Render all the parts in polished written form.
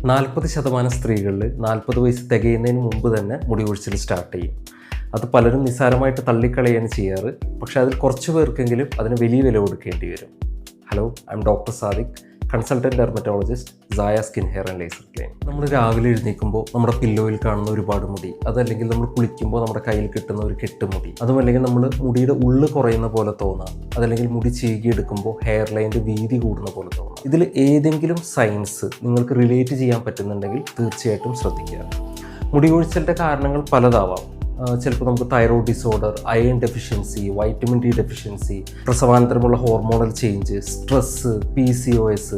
40% സ്ത്രീകളിൽ 40 വയസ്സ് തികയുന്നതിന് മുമ്പ് തന്നെ മുടി കൊഴിച്ചിൽ സ്റ്റാർട്ട് ചെയ്യും. അത് പലരും നിസ്സാരമായിട്ട് തള്ളിക്കളയാണ് ചെയ്യാറ്. പക്ഷേ അതിൽ കുറച്ച് പേർക്കെങ്കിലും അതിന് വലിയ വില കൊടുക്കേണ്ടി വരും. Hello, I M doctor Sadiq, consultant dermatologist, Saya skin hair and laser clinic. നമ്മൾ രാവിലെ എഴുന്നേൽക്കുമ്പോൾ നമ്മുടെ പില്ലോയിൽ കാണുന്ന ഒരുപാട് മുടി, അതല്ലെങ്കിൽ നമ്മൾ കുളിക്കുമ്പോൾ നമ്മുടെ കയ്യിൽ കിട്ടുന്ന ഒരു കെട്ട് മുടി, അതുമല്ലെങ്കിൽ നമ്മൾ മുടിയുടെ ഉള്ളു കുറയുന്ന പോലെ തോന്നാം, അതല്ലെങ്കിൽ മുടി ചീകിയെടുക്കുമ്പോൾ ഹെയർ ലൈൻ്റെ വീതി കൂടുന്ന പോലെ തോന്നാം. ഇതിൽ ഏതെങ്കിലും സയൻസ് നിങ്ങൾക്ക് റിലേറ്റ് ചെയ്യാൻ പറ്റുന്നുണ്ടെങ്കിൽ തീർച്ചയായിട്ടും ശ്രദ്ധിക്കുക. മുടി കൊഴിച്ചിലിൻ്റെ കാരണങ്ങൾ പലതാവാം. ചിലപ്പോൾ നമുക്ക് thyroid disorder, iron deficiency, vitamin D deficiency, പ്രസവാനന്തരമുള്ള hormonal change, stress, PCOS,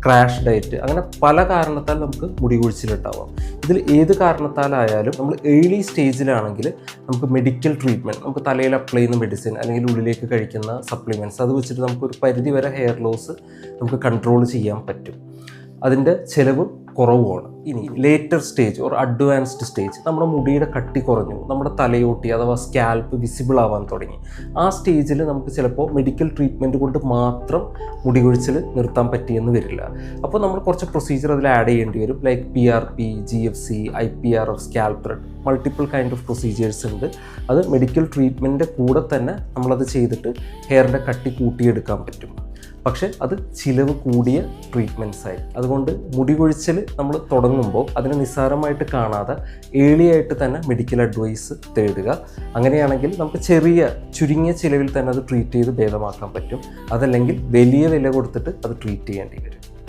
crash diet, അങ്ങനെ പല കാരണത്താൽ നമുക്ക് മുടി കൊഴിച്ചിലുണ്ടാവാം. ഇതിൽ ഏത് കാരണത്താലായാലും നമ്മൾ ഏർലി സ്റ്റേജിലാണെങ്കിൽ നമുക്ക് മെഡിക്കൽ ട്രീറ്റ്മെൻറ്റ്, നമുക്ക് തലയിൽ അപ്ലൈ ചെയ്യുന്ന മെഡിസിൻ അല്ലെങ്കിൽ ഉള്ളിലേക്ക് കഴിക്കുന്ന സപ്ലിമെൻറ്റ്സ്, അത് വെച്ചിട്ട് നമുക്കൊരു പരിധി വരെ ഹെയർ ലോസ് നമുക്ക് കൺട്രോൾ ചെയ്യാൻ പറ്റും. അതിൻ്റെ ചിലവ് കുറവുമാണ്. ഇനി later stage or advanced stage, നമ്മുടെ മുടിയുടെ കട്ടി കുറഞ്ഞു, നമ്മുടെ തലയോട്ടി അഥവാ സ്കാൽപ്പ് വിസിബിൾ ആവാൻ തുടങ്ങി. ആ സ്റ്റേജിൽ നമുക്ക് ചിലപ്പോൾ മെഡിക്കൽ ട്രീറ്റ്മെൻറ്റ് കൊണ്ട് മാത്രം മുടി കൊഴിച്ചിൽ നിർത്താൻ പറ്റിയെന്ന് വരില്ല. അപ്പോൾ നമ്മൾ കുറച്ച് പ്രൊസീജിയർ അതിൽ ആഡ് ചെയ്യേണ്ടി വരും. Like PRP, GFC, IPRF, scalp, multiple kind of procedures ഉണ്ട്. അത് മെഡിക്കൽ ട്രീറ്റ്മെൻറ്റിൻ്റെ കൂടെ തന്നെ നമ്മളത് ചെയ്തിട്ട് ഹെയറിൻ്റെ കട്ടി കൂട്ടിയെടുക്കാൻ പറ്റും. പക്ഷേ അത് ചിലവ് കൂടിയ ട്രീറ്റ്മെൻറ്റ്സ് ആയി. അതുകൊണ്ട് മുടി കൊഴിച്ചിൽ നമ്മൾ തുടങ്ങുമ്പോൾ അതിനെ നിസ്സാരമായിട്ട് കാണാതെ ഏർലി ആയിട്ട് തന്നെ മെഡിക്കൽ അഡ്വൈസ് തേടുക. അങ്ങനെയാണെങ്കിൽ നമുക്ക് ചുരുങ്ങിയ ചിലവിൽ തന്നെ അത് ട്രീറ്റ് ചെയ്ത് ഭേദമാക്കാൻ പറ്റും. അതല്ലെങ്കിൽ വലിയ വില കൊടുത്തിട്ട് അത് ട്രീറ്റ് ചെയ്യേണ്ടി വരും.